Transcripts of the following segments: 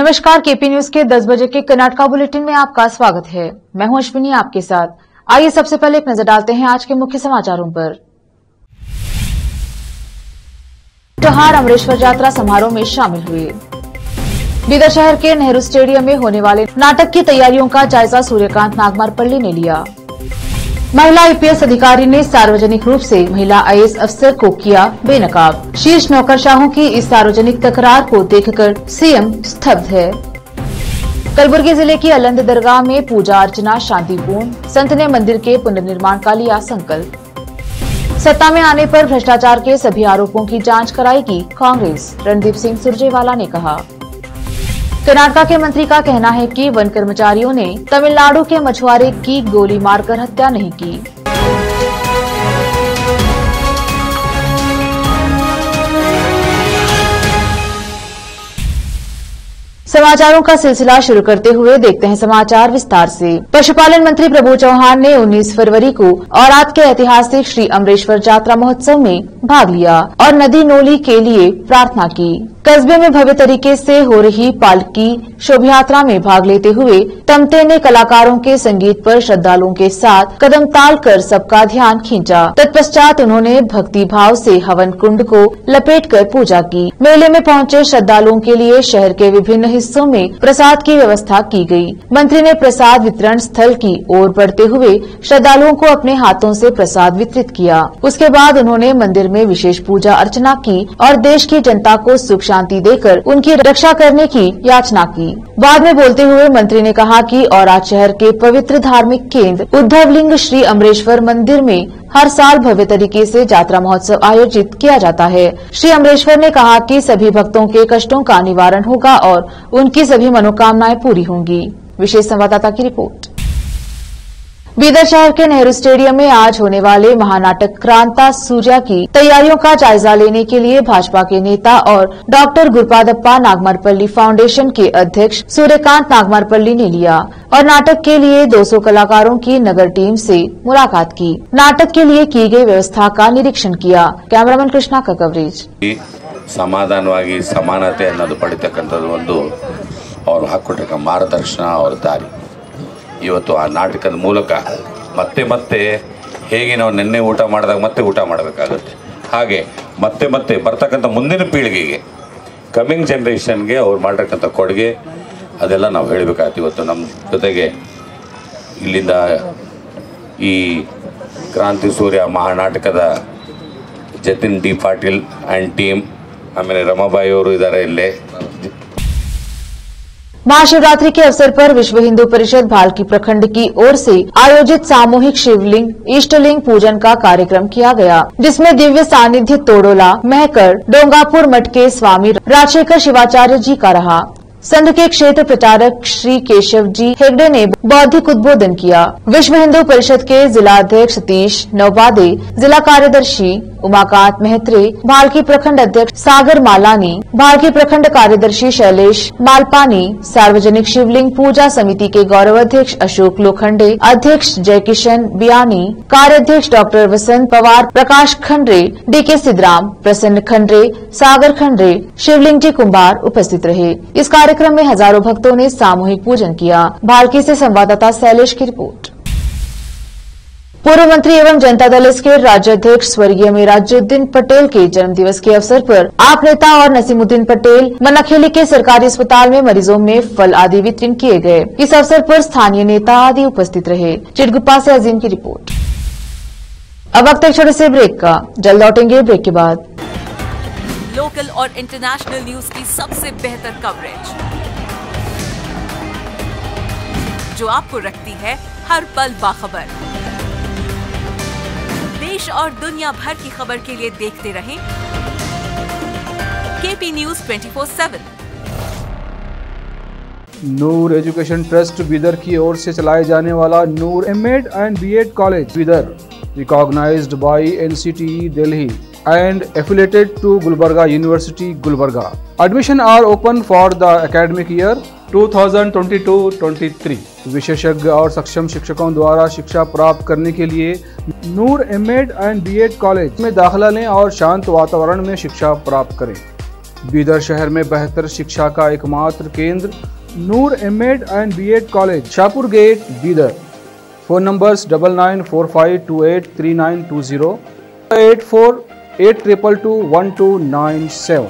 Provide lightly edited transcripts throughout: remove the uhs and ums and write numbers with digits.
नमस्कार, KP news के 10 बजे के कर्नाटका बुलेटिन में आपका स्वागत है। मैं हूं अश्विनी आपके साथ। आइए सबसे पहले एक नजर डालते हैं आज के मुख्य समाचारों पर। त्योहार अमरेश्वर यात्रा समारोह में शामिल हुए। बीदर शहर के नेहरू स्टेडियम में होने वाले नाटक की तैयारियों का जायजा सूर्यकांत नागमारपल्ली ने लिया। महिला आईपीएस अधिकारी ने सार्वजनिक रूप से महिला आईएएस अफसर को किया बेनकाब। शीर्ष नौकरशाहों की इस सार्वजनिक तकरार को देखकर सीएम स्तब्ध है। कलबुर्गी जिले की अलंद दरगाह में पूजा अर्चना शांतिपूर्ण, संत ने मंदिर के पुनर्निर्माण का लिया संकल्प। सत्ता में आने पर भ्रष्टाचार के सभी आरोपों की जांच कराएगी कांग्रेस, रणदीप सिंह सुरजेवाला ने कहा। कर्नाटका के मंत्री का कहना है कि वन कर्मचारियों ने तमिलनाडु के मछुआरे की गोली मारकर हत्या नहीं की। समाचारों का सिलसिला शुरू करते हुए देखते हैं समाचार विस्तार से। पशुपालन मंत्री प्रभु चौहान ने 19 फरवरी को औराद के ऐतिहासिक श्री अमरेश्वर यात्रा महोत्सव में भाग लिया और नदी नोली के लिए प्रार्थना की। कस्बे में भव्य तरीके से हो रही पालकी शोभा यात्रा में भाग लेते हुए तमते ने कलाकारों के संगीत पर श्रद्धालुओं के साथ कदम ताल कर सबका ध्यान खींचा। तत्पश्चात उन्होंने भक्ति भाव से हवन कुंड को लपेटकर पूजा की। मेले में पहुंचे श्रद्धालुओं के लिए शहर के विभिन्न हिस्सों में प्रसाद की व्यवस्था की गई। मंत्री ने प्रसाद वितरण स्थल की ओर बढ़ते हुए श्रद्धालुओं को अपने हाथों से प्रसाद वितरित किया। उसके बाद उन्होंने मंदिर में विशेष पूजा अर्चना की और देश की जनता को सुख शांति देकर उनकी रक्षा करने की याचना की। बाद में बोलते हुए मंत्री ने कहा कि औराद शहर के पवित्र धार्मिक केंद्र उद्धवलिंग श्री अमरेश्वर मंदिर में हर साल भव्य तरीके से यात्रा महोत्सव आयोजित किया जाता है। श्री अमरेश्वर ने कहा कि सभी भक्तों के कष्टों का निवारण होगा और उनकी सभी मनोकामनाएं पूरी होंगी। विशेष संवाददाता की रिपोर्ट। बीदर शहर के नेहरू स्टेडियम में आज होने वाले महानाटक क्रांता सूर्या की तैयारियों का जायजा लेने के लिए भाजपा के नेता और डॉक्टर गुरुपादप्पा नागमारपल्ली फाउंडेशन के अध्यक्ष सूर्यकांत नागमारपल्ली ने लिया और नाटक के लिए 200 कलाकारों की नगर टीम से मुलाकात की। नाटक के लिए की गई व्यवस्था का निरीक्षण किया। कैमरामैन कृष्णा का कवरेज। समाधानವಾಗಿ ಸಮಾನತೆ ಅನ್ನೋದು ಪಡಿತಕ್ಕಂಥದ್ದು ಒಂದು ಅವರು ಹಾಕಿಕೊಟ್ಟ ಮಾರ್ಗದರ್ಶನ ಅವರ ದಾರಿ। ಇವತ್ತು ಆ ನಾಟಕದ ಮೂಲಕ ಮತ್ತೆ ಮತ್ತೆ ಹೇಗೆ ನಾವು ನಿನ್ನೆ ಊಟ ಮಾಡಿದಾಗ ಮತ್ತೆ ಊಟ ಮಾಡಬೇಕಾಗುತ್ತೆ, ಹಾಗೆ ಮತ್ತೆ ಮತ್ತೆ ಬರ್ತಕ್ಕಂಥ ಮುಂದಿನ ಪೀಳಿಗೆಗೆ ಕಮಿಂಗ್ ಜನರೇಷನ್ಗೆ ಅವ್ರು ಮಾಡಿರ್ತಕ್ಕಂಥ ಕೊಡುಗೆ ಅದೆಲ್ಲ ನಾವು ಹೇಳಬೇಕಾಗುತ್ತೆ। ಇವತ್ತು ನಮ್ಮ ಜೊತೆಗೆ ಇಲ್ಲಿಂದ ಈ ಕ್ರಾಂತಿ ಸೂರ್ಯ ಮಹಾನಾಟಕದ Jatin D Patil and team, ಆಮೇಲೆ ರಮಾಬಾಯಿ ಅವರು ಇದ್ದಾರೆ ಇಲ್ಲೇ। महाशिवरात्रि के अवसर पर विश्व हिंदू परिषद भालकी प्रखंड की ओर से आयोजित सामूहिक शिवलिंग इष्टलिंग पूजन का कार्यक्रम किया गया, जिसमें दिव्य सानिध्य तोड़ोला महकर डोंगापुर मठ के स्वामी राजशेखर शिवाचार्य जी का रहा। संघ के क्षेत्र प्रचारक श्री केशव जी हेगड़े ने बौद्धिक उद्बोधन किया। विश्व हिंदू परिषद के जिला अध्यक्ष सतीश नवबादे, जिला कार्यदर्शी उमाकांत मेहत्रे, भालकी प्रखंड अध्यक्ष सागर मालानी, भालकी प्रखंड कार्यदर्शी शैलेश मालपानी, सार्वजनिक शिवलिंग पूजा समिति के गौरव अध्यक्ष अशोक लोखंडे, अध्यक्ष जयकिशन बियानी, कार्याध्यक्ष डॉक्टर वसंत पवार, प्रकाश खंडरे, डीके सिद्धराम, प्रसन्न खंडरे, सागर खंडरे, शिवलिंग जी कुंभार उपस्थित रहे। इस कार्यक्रम में हजारों भक्तों ने सामूहिक पूजन किया। भालकी से संवाददाता शैलेश की रिपोर्ट। पूर्व मंत्री एवं जनता दल के राज्याध्यक्ष स्वर्गीय मेराजुद्दीन पटेल के जन्मदिवस के अवसर पर आप नेता और नसीमुद्दीन पटेल मनाखेली के सरकारी अस्पताल में मरीजों में फल आदि वितरण किए गए। इस अवसर पर स्थानीय नेता आदि उपस्थित रहे। चिटगुप्पा से अजीम की रिपोर्ट। अब वक्त एक छोटे से ब्रेक का, जल्द लौटेंगे ब्रेक के बाद। लोकल और इंटरनेशनल न्यूज की सबसे बेहतर कवरेज जो आपको रखती है हर पल बाखबर। देश और दुनिया भर की खबर के लिए देखते रहें KP news 24/7। Noor education trust Bidar की ओर से चलाए जाने वाला Noor MEd and BEd college Bidar, recognised by NCTE Delhi and affiliated to Gulbarga University, Gulbarga. Admission are open for the academic year 2022-23। विशेषज्ञ और सक्षम शिक्षकों द्वारा शिक्षा प्राप्त करने के लिए नूर एमएड एंड बीएड कॉलेज में दाखिला लें और शांत वातावरण में शिक्षा प्राप्त करें। बीदर शहर में बेहतर शिक्षा का एकमात्र केंद्र Noor MEd and BEd college, Shahpur gate, Bidar. Phone numbers 9945283920, 8482221297।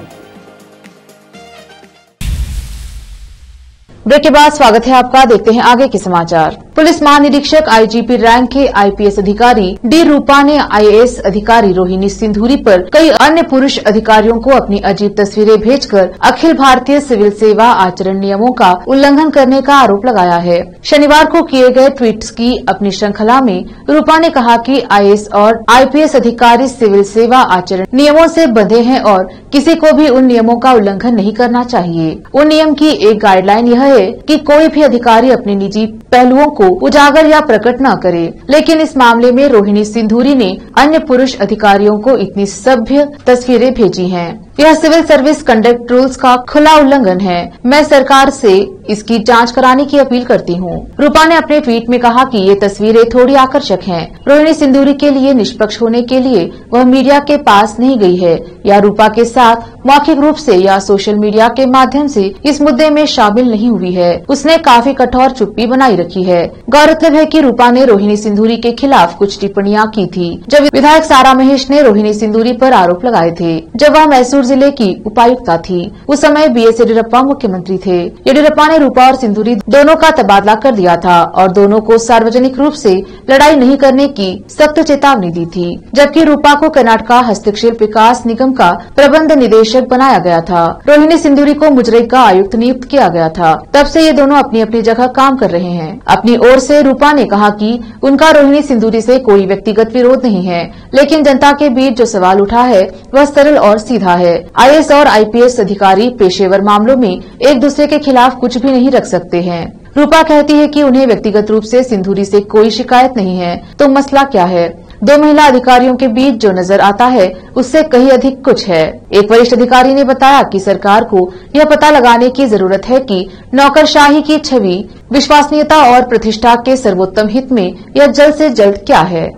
Break के बाद स्वागत है आपका। देखते हैं आगे के समाचार। पुलिस महानिरीक्षक आईजीपी रैंक के आईपीएस अधिकारी डी रूपा ने आईएएस अधिकारी रोहिणी सिंधूरी पर कई अन्य पुरुष अधिकारियों को अपनी अजीब तस्वीरें भेजकर अखिल भारतीय सिविल सेवा आचरण नियमों का उल्लंघन करने का आरोप लगाया है। शनिवार को किए गए ट्वीट्स की अपनी श्रृंखला में रूपा ने कहा कि आईएएस और आईपीएस अधिकारी सिविल सेवा आचरण नियमों से बंधे हैं और किसी को भी उन नियमों का उल्लंघन नहीं करना चाहिए। उन नियम की एक गाइडलाइन यह है कि कोई भी अधिकारी अपने निजी पहलुओं को उजागर या प्रकट न करे, लेकिन इस मामले में रोहिणी सिंधूरी ने अन्य पुरुष अधिकारियों को इतनी सभ्य तस्वीरें भेजी हैं। यह सिविल सर्विस कंडक्ट रूल्स का खुला उल्लंघन है। मैं सरकार से इसकी जांच कराने की अपील करती हूं। रूपा ने अपने ट्वीट में कहा कि ये तस्वीरें थोड़ी आकर्षक हैं। रोहिणी सिंधूरी के लिए निष्पक्ष होने के लिए वह मीडिया के पास नहीं गई है या रूपा के साथ मौखिक रूप से या सोशल मीडिया के माध्यम से इस मुद्दे में शामिल नहीं हुई है। उसने काफी कठोर चुप्पी बनाई रखी है। गौरतलब है कि रूपा ने रोहिणी सिंधूरी के खिलाफ कुछ टिप्पणियां की थी जब विधायक सारा महेश ने रोहिणी सिंधूरी पर आरोप लगाए थे, जब वह मैसूर जिले की उपायुक्ता थी। उस समय बीएस येडियुरप्पा मुख्यमंत्री थे। येडियुरप्पा ने रूपा और सिंधूरी दोनों का तबादला कर दिया था और दोनों को सार्वजनिक रूप से लड़ाई नहीं करने की सख्त चेतावनी दी थी, जबकि रूपा को कर्नाटका हस्तशिल्प विकास निगम का प्रबंध निदेशक बनाया गया था। रोहिणी सिंधूरी को मुजरिका आयुक्त नियुक्त किया गया था। तब से ये दोनों अपनी अपनी जगह काम कर रहे हैं। अपनी ओर से रूपा ने कहा कि उनका रोहिणी सिंधूरी से कोई व्यक्तिगत विरोध नहीं है, लेकिन जनता के बीच जो सवाल उठा है वह सरल और सीधा है। आईएएस और आईपीएस अधिकारी पेशेवर मामलों में एक दूसरे के खिलाफ कुछ भी नहीं रख सकते हैं। रूपा कहती है कि उन्हें व्यक्तिगत रूप से सिंधूरी से कोई शिकायत नहीं है, तो मसला क्या है? दो महिला अधिकारियों के बीच जो नजर आता है उससे कहीं अधिक कुछ है। एक वरिष्ठ अधिकारी ने बताया कि सरकार को यह पता लगाने की जरूरत है कि नौकरशाही की छवि, विश्वसनीयता और प्रतिष्ठा के सर्वोत्तम हित में यह जल्द से जल्द क्या है।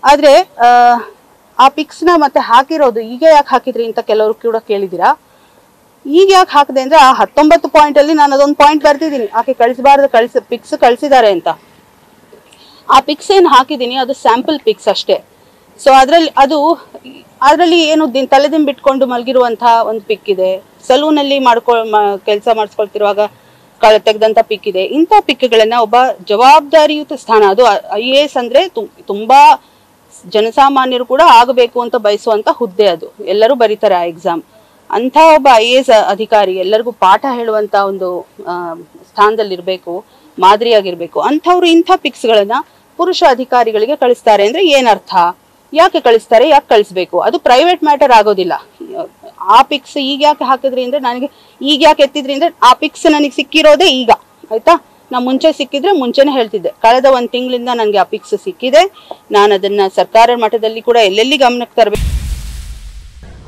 आद्रे ಆ ಪಿಕ್ಸ್ ನ ಮತ್ತೆ ಹಾಕಿರೋದು ಈಗ ಯಾಕೆ ಹಾಕಿದ್ರಿ ಅಂತ ಕೆಲವರು ಕೂಡ ಕೇಳಿದಿರಾ। ಈಗ ಯಾಕೆ ಹಾಕಿದೆ ಅಂದ್ರೆ ಆ 19 ಪಾಯಿಂಟ್ ಅಲ್ಲಿ ನಾನು ಅದೊಂದು ಪಾಯಿಂಟ್ ಬರ್ತಿದ್ದೀನಿ, ಆಕೆ ಕಳಿಸಬಾರದು ಪಿಕ್ಸ್ ಕಳಿಸಿದ್ದಾರೆ ಅಂತ। ಆ ಪಿಕ್ಸ್ ಏನು ಹಾಕಿದೀನಿ ಅದು ಸ್ಯಾಂಪಲ್ ಪಿಕ್ಸ್ ಅಷ್ಟೇ। ಸೊ ಅದರಲ್ಲಿ ಏನು ತಲೆದಿಂಬು ಬಿಟ್ಕೊಂಡು ಮಲಗಿರುವಂತಹ ಒಂದು ಪಿಕ್ ಇದೆ, ಸಲೂನ್ ಅಲ್ಲಿ ಕೆಲಸ ಮಾಡಿಸ್ಕೊಳ್ತಿರುವಾಗ ತೆಗೆದಂತ ಪಿಕ್ ಇದೆ। ಇಂಥ ಪಿಕ್ಗಳನ್ನ ಒಬ್ಬ ಜವಾಬ್ದಾರಿಯುತ ಸ್ಥಾನ, ಅದು ಐಎಎಸ್ ಅಂದ್ರೆ ತುಂಬಾ ಜನಸಾಮಾನ್ಯರು ಕೂಡ ಆಗಬೇಕು ಅಂತ ಬಯಸುವಂತ ಹುದ್ದೆ, ಅದು ಎಲ್ಲರೂ ಬರೀತಾರೆ ಆ ಎಕ್ಸಾಮ್। ಅಂತ ಒಬ್ಬ ಐಎಎಸ್ ಅಧಿಕಾರಿ ಎಲ್ಲರಿಗೂ ಪಾಠ ಹೇಳುವಂತ ಒಂದು ಸ್ಥಾನದಲ್ಲಿರ್ಬೇಕು, ಮಾದರಿಯಾಗಿರ್ಬೇಕು। ಅಂಥವ್ರು ಇಂಥ ಪಿಕ್ಸ್ ಗಳನ್ನ ಪುರುಷ ಅಧಿಕಾರಿಗಳಿಗೆ ಕಳಿಸ್ತಾರೆ ಅಂದ್ರೆ ಏನರ್ಥ? ಯಾಕೆ ಕಳಿಸ್ತಾರೆ, ಯಾಕೆ ಕಳಿಸ್ಬೇಕು? ಅದು ಪ್ರೈವೇಟ್ ಮ್ಯಾಟರ್ ಆಗೋದಿಲ್ಲ। ಆ ಪಿಕ್ಸ್ ಈಗ ಯಾಕೆ ಹಾಕಿದ್ರಿ ಅಂದ್ರೆ ನನಗೆ ಈಗ ಯಾಕೆ ಎತ್ತಿದ್ರಿ ಅಂದ್ರೆ ಆ ಪಿಕ್ಸ್ ನನಗೆ ಸಿಕ್ಕಿರೋದೇ ಈಗ, ಆಯ್ತಾ? ನಾ ಮುಂಚೆ ಸಿಕ್ಕಿದ್ರೆ ಮುಂಚೆನೆ ಹೇಳ್ತಿದ್ದೆ, ಕಳೆದ 1 ತಿಂಗಳಿಂದ ನನಗೆ ಆ ಪಿಕ್ಸ್ ಸಿಕ್ಕಿದೆ, ನಾನು ಅದನ್ನ ಸರ್ಕಾರ ಮಟ್ಟದಲ್ಲಿ ಕೂಡ ಎಲ್ಲೆಲ್ಲಿ ಗಮನಕ್ಕೆ ತರಬೇಕು।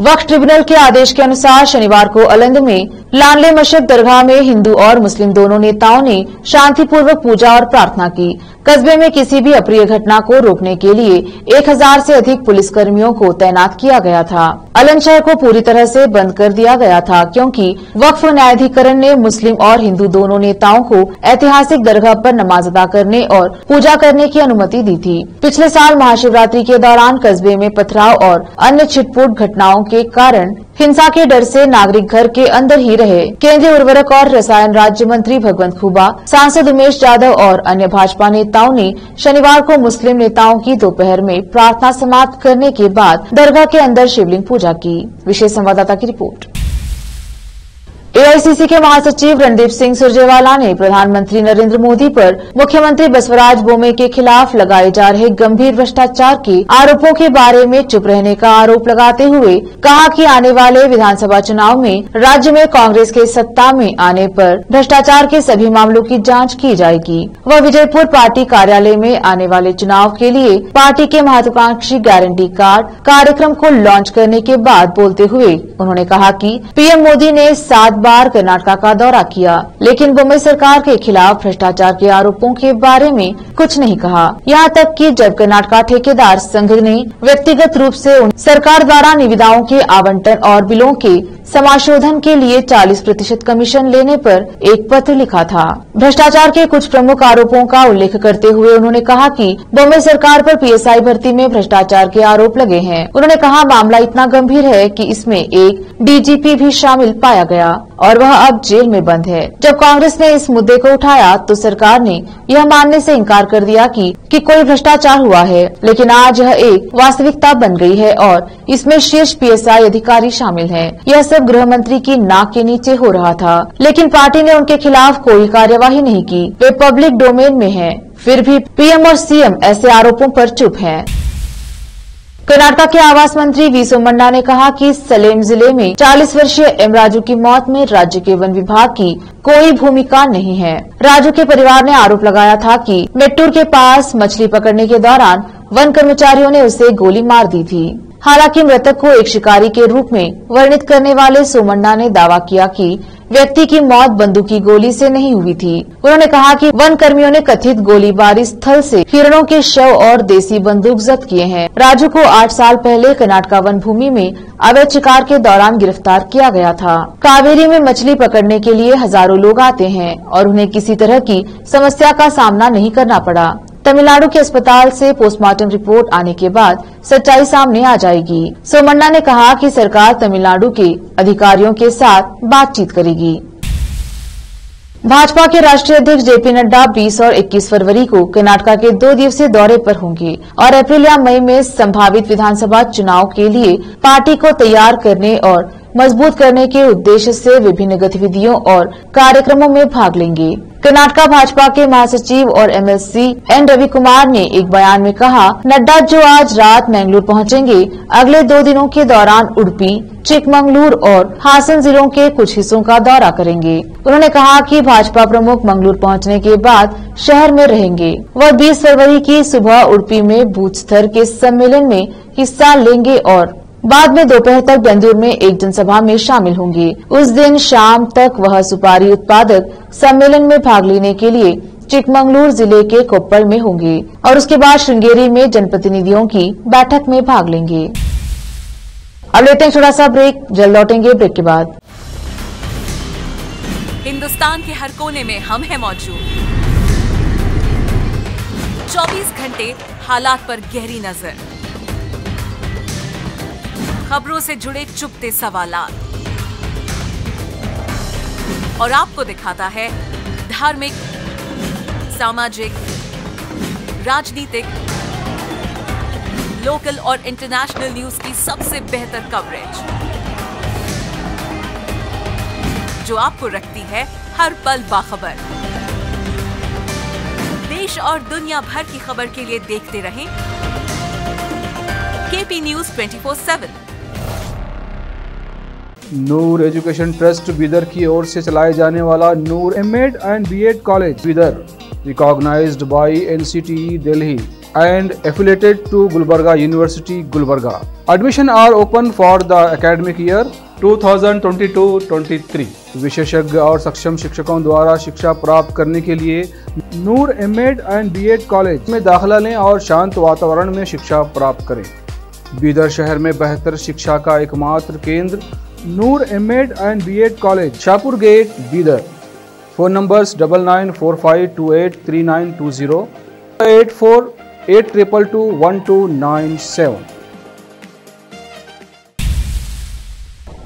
वक्फ ट्रिब्यूनल के आदेश के अनुसार शनिवार को अलंग में लानले मशद दरगाह में हिंदू और मुस्लिम दोनों नेताओं ने शांतिपूर्वक पूजा और प्रार्थना की। कस्बे में किसी भी अप्रिय घटना को रोकने के लिए 1000 से अधिक पुलिसकर्मियों को तैनात किया गया था। अलंग शहर को पूरी तरह से बंद कर दिया गया था क्योंकि वक्फ न्यायाधिकरण ने मुस्लिम और हिंदू दोनों नेताओं को ऐतिहासिक दरगाह पर नमाज अदा करने और पूजा करने की अनुमति दी थी। पिछले साल महाशिवरात्रि के दौरान कस्बे में पथराव और अन्य छिटपुट घटनाओं के कारण हिंसा के डर से नागरिक घर के अंदर ही रहे। केंद्रीय उर्वरक और रसायन राज्य मंत्री भगवंत खुबा, सांसद उमेश जाधव और अन्य भाजपा नेताओं ने शनिवार को मुस्लिम नेताओं की दोपहर में प्रार्थना समाप्त करने के बाद दरगाह के अंदर शिवलिंग पूजा की। विशेष संवाददाता की रिपोर्ट। एआईसीसी के महासचिव रणदीप सिंह सुरजेवाला ने प्रधानमंत्री नरेंद्र मोदी पर मुख्यमंत्री बसवराज बोम्मे के खिलाफ लगाए जा रहे गंभीर भ्रष्टाचार के आरोपों के बारे में चुप रहने का आरोप लगाते हुए कहा कि आने वाले विधानसभा चुनाव में राज्य में कांग्रेस के सत्ता में आने पर भ्रष्टाचार के सभी मामलों की जांच की जाएगी। वह विजयपुर पार्टी कार्यालय में आने वाले चुनाव के लिए पार्टी के महत्वाकांक्षी गारंटी कार्ड कार्यक्रम को लॉन्च करने के बाद बोलते हुए उन्होंने कहा कि पीएम मोदी ने 7 बार कर्नाटका का दौरा किया, लेकिन बम्बई सरकार के खिलाफ भ्रष्टाचार के आरोपों के बारे में कुछ नहीं कहा। यहाँ तक कि जब कर्नाटका ठेकेदार संघ ने व्यक्तिगत रूप से सरकार द्वारा निविदाओं के आवंटन और बिलों के समाशोधन के लिए 40% कमीशन लेने पर एक पत्र लिखा था। भ्रष्टाचार के कुछ प्रमुख आरोपों का उल्लेख करते हुए उन्होंने कहा कि बम्बई सरकार पर पीएसआई भर्ती में भ्रष्टाचार के आरोप लगे हैं। उन्होंने कहा मामला इतना गंभीर है कि इसमें एक डीजीपी भी शामिल पाया गया और वह अब जेल में बंद है। जब कांग्रेस ने इस मुद्दे को उठाया तो सरकार ने यह मानने से इनकार कर दिया कि कोई भ्रष्टाचार हुआ है, लेकिन आज यह एक वास्तविकता बन गई है और इसमें शीर्ष पीएसआई अधिकारी शामिल हैं। यह सब गृह मंत्री की नाक के नीचे हो रहा था, लेकिन पार्टी ने उनके खिलाफ कोई कार्यवाही नहीं की। वे पब्लिक डोमेन में हैं। फिर भी पीएम और सीएम ऐसे आरोपों पर चुप हैं। कर्नाटका के आवास मंत्री वी सोमण्णा ने कहा कि सलेम जिले में 40 वर्षीय एम राजू की मौत में राज्य के वन विभाग की कोई भूमिका नहीं है। राजू के परिवार ने आरोप लगाया था कि मेट्टूर के पास मछली पकड़ने के दौरान वन कर्मचारियों ने उसे गोली मार दी थी। हालांकि मृतक को एक शिकारी के रूप में वर्णित करने वाले सोमण्णा ने दावा किया कि व्यक्ति की मौत बंदूक की गोली से नहीं हुई थी। उन्होंने कहा कि वन कर्मियों ने कथित गोलीबारी स्थल से हिरणों के शव और देसी बंदूक जब्त किए हैं। राजू को 8 साल पहले कर्नाटका वन भूमि में अवैध शिकार के दौरान गिरफ्तार किया गया था। कावेरी में मछली पकड़ने के लिए हजारों लोग आते हैं और उन्हें किसी तरह की समस्या का सामना नहीं करना पड़ा। तमिलनाडु के अस्पताल से पोस्टमार्टम रिपोर्ट आने के बाद सच्चाई सामने आ जाएगी। सोमण्णा ने कहा कि सरकार तमिलनाडु के अधिकारियों के साथ बातचीत करेगी। भाजपा के राष्ट्रीय अध्यक्ष जेपी नड्डा 20 और 21 फरवरी को कर्नाटका के 2 दिवसीय दौरे पर होंगे और अप्रैल या मई में संभावित विधानसभा चुनाव के लिए पार्टी को तैयार करने और मजबूत करने के उद्देश्य से विभिन्न गतिविधियों और कार्यक्रमों में भाग लेंगे। कर्नाटका भाजपा के महासचिव और एमएलसी एन रवि कुमार ने एक बयान में कहा, नड्डा जो आज रात मैंगलोर पहुंचेंगे, अगले 2 दिनों के दौरान उडुपी, चिकमंगलूर और हासन जिलों के कुछ हिस्सों का दौरा करेंगे। उन्होंने कहा कि भाजपा प्रमुख मंगलूर पहुंचने के बाद शहर में रहेंगे। वह 20 फरवरी की सुबह उडुपी में बूथ स्तर के सम्मेलन में हिस्सा लेंगे और बाद में दोपहर तक बेंदूर में एक जनसभा में शामिल होंगे। उस दिन शाम तक वह सुपारी उत्पादक सम्मेलन में भाग लेने के लिए चिकमंगलूर जिले के कोप्पल में होंगे और उसके बाद श्रृंगेरी में जनप्रतिनिधियों की बैठक में भाग लेंगे। अब लेते हैं छोटा सा ब्रेक, जल्द लौटेंगे ब्रेक के बाद। हिंदुस्तान के हर कोने में हम हैं मौजूद। 24 घंटे हालात पर गहरी नजर, खबरों से जुड़े चुपते सवालात और आपको दिखाता है धार्मिक, सामाजिक, राजनीतिक, लोकल और इंटरनेशनल न्यूज की सबसे बेहतर कवरेज जो आपको रखती है हर पल बाखबर। देश और दुनिया भर की खबर के लिए देखते रहें KP news 24/7। Noor education trust Bidar की ओर से चलाए जाने वाला Noor MEd and BEd college Bidar, recognised by NCTE Delhi and affiliated to Gulbarga University, Gulbarga. Admission are open for the academic year 2022-23. विशेषज्ञ और सक्षम शिक्षकों द्वारा शिक्षा प्राप्त करने के लिए नूर एमएड एंड बीएड कॉलेज में दाखिला लें और शांत वातावरण में शिक्षा प्राप्त करें। बीदर शहर में बेहतर शिक्षा का एकमात्र केंद्र Noor MEd and BEd college, Shahpur gate, Bidar. Phone numbers 9945283920, 8482221297।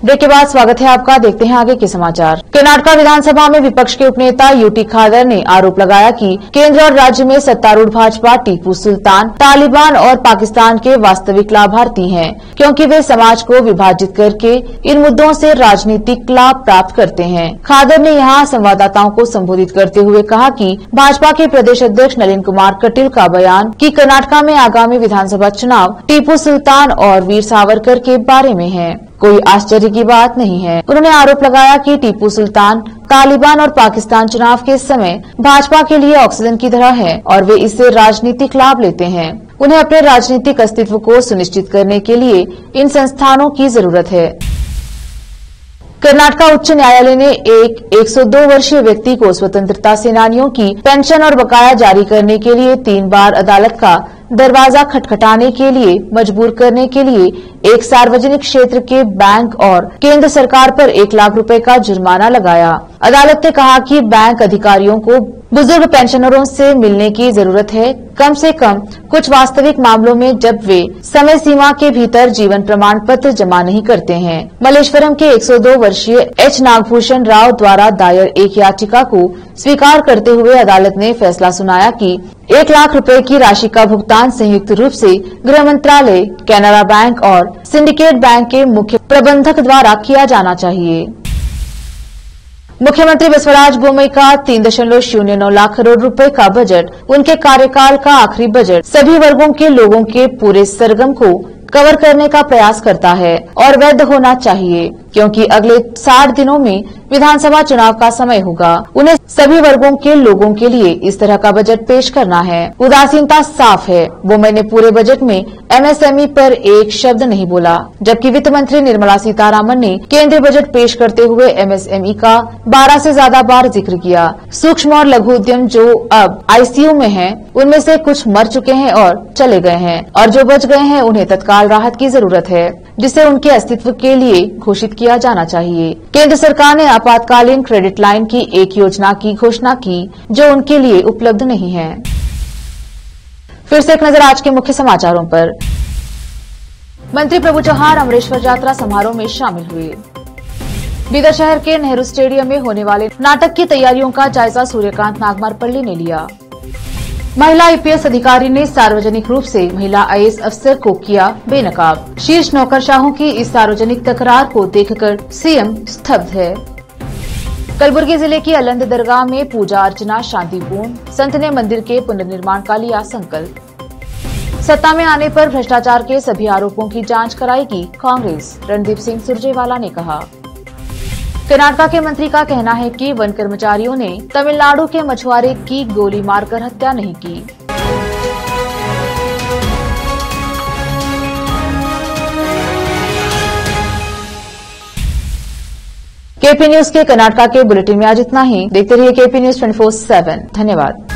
Break के बाद स्वागत है आपका। देखते हैं आगे के समाचार। कर्नाटका विधानसभा में विपक्ष के उपनेता यूटी खादर ने आरोप लगाया कि केंद्र और राज्य में सत्तारूढ़ भाजपा टीपू सुल्तान, तालिबान और पाकिस्तान के वास्तविक लाभार्थी हैं, क्योंकि वे समाज को विभाजित करके इन मुद्दों से राजनीतिक लाभ प्राप्त करते हैं। खादर ने यहां संवाददाताओं को संबोधित करते हुए कहा कि भाजपा के प्रदेश अध्यक्ष नलिन कुमार कटील का बयान कि कर्नाटका में आगामी विधानसभा चुनाव टीपू सुल्तान और वीर सावरकर के बारे में है, कोई आश्चर्य की बात नहीं है। उन्होंने आरोप लगाया कि टीपू सुल्तान, तालिबान और पाकिस्तान चुनाव के समय भाजपा के लिए ऑक्सीजन की तरह है और वे इससे राजनीतिक लाभ लेते हैं। उन्हें अपने राजनीतिक अस्तित्व को सुनिश्चित करने के लिए इन संस्थानों की जरूरत है। कर्नाटक उच्च न्यायालय ने एक 102 वर्षीय व्यक्ति को स्वतंत्रता सेनानियों की पेंशन और बकाया जारी करने के लिए 3 बार अदालत का दरवाजा खटखटाने के लिए मजबूर करने के लिए एक सार्वजनिक क्षेत्र के बैंक और केंद्र सरकार पर 1 लाख रुपए का जुर्माना लगाया। अदालत ने कहा कि बैंक अधिकारियों को बुजुर्ग पेंशनरों से मिलने की जरूरत है, कम से कम कुछ वास्तविक मामलों में जब वे समय सीमा के भीतर जीवन प्रमाण पत्र जमा नहीं करते हैं। मल्लेश्वरम के 102 वर्षीय एच नागभूषण राव द्वारा दायर एक याचिका को स्वीकार करते हुए अदालत ने फैसला सुनाया कि 1 लाख रुपए की राशि का भुगतान संयुक्त रूप से गृह मंत्रालय, कैनरा बैंक और सिंडिकेट बैंक के मुख्य प्रबंधक द्वारा किया जाना चाहिए। मुख्यमंत्री बसवराज बोम्मई का 3.09 लाख करोड़ रुपए का बजट उनके कार्यकाल का आखिरी बजट सभी वर्गों के लोगों के पूरे सरगम को कवर करने का प्रयास करता है और वैध होना चाहिए, क्योंकि अगले 60 दिनों में विधानसभा चुनाव का समय होगा। उन्हें सभी वर्गों के लोगों के लिए इस तरह का बजट पेश करना है। उदासीनता साफ है। बोम्मई ने पूरे बजट में एमएसएमई पर एक शब्द नहीं बोला, जबकि वित्त मंत्री निर्मला सीतारामन ने केंद्रीय बजट पेश करते हुए एमएसएमई का 12 से ज्यादा बार जिक्र किया। सूक्ष्म और लघु उद्यम जो अब आईसीयू में हैं, उनमें से कुछ मर चुके हैं और चले गए हैं, और जो बच गए हैं उन्हें तत्काल राहत की जरूरत है, जिसे उनके अस्तित्व के लिए घोषित किया जाना चाहिए। केंद्र सरकार ने आपातकालीन क्रेडिट लाइन की एक योजना की घोषणा की जो उनके लिए उपलब्ध नहीं है। फिर से एक नजर आज के मुख्य समाचारों पर। मंत्री प्रभु चौहान अमरेश्वर यात्रा समारोह में शामिल हुए। बीदर शहर के नेहरू स्टेडियम में होने वाले नाटक की तैयारियों का जायजा सूर्यकांत नागमारपल्ली ने लिया। महिला आईपीएस अधिकारी ने सार्वजनिक रूप से महिला आईएएस अफसर को किया बेनकाब। शीर्ष नौकरशाहों की इस सार्वजनिक तकरार को देखकर सीएम स्तब्ध है। कलबुर्गी जिले की अलंद दरगाह में पूजा अर्चना शांतिपूर्ण, संत ने मंदिर के पुनर्निर्माण का लिया संकल्प। सत्ता में आने पर भ्रष्टाचार के सभी आरोपों की जांच कराएगी कांग्रेस, रणदीप सिंह सुरजेवाला ने कहा। कर्नाटक के मंत्री का कहना है कि वन कर्मचारियों ने तमिलनाडु के मछुआरे की गोली मारकर हत्या नहीं की। केपी न्यूज के कर्नाटक के बुलेटिन में आज इतना ही। देखते रहिए केपी न्यूज 24/7। धन्यवाद।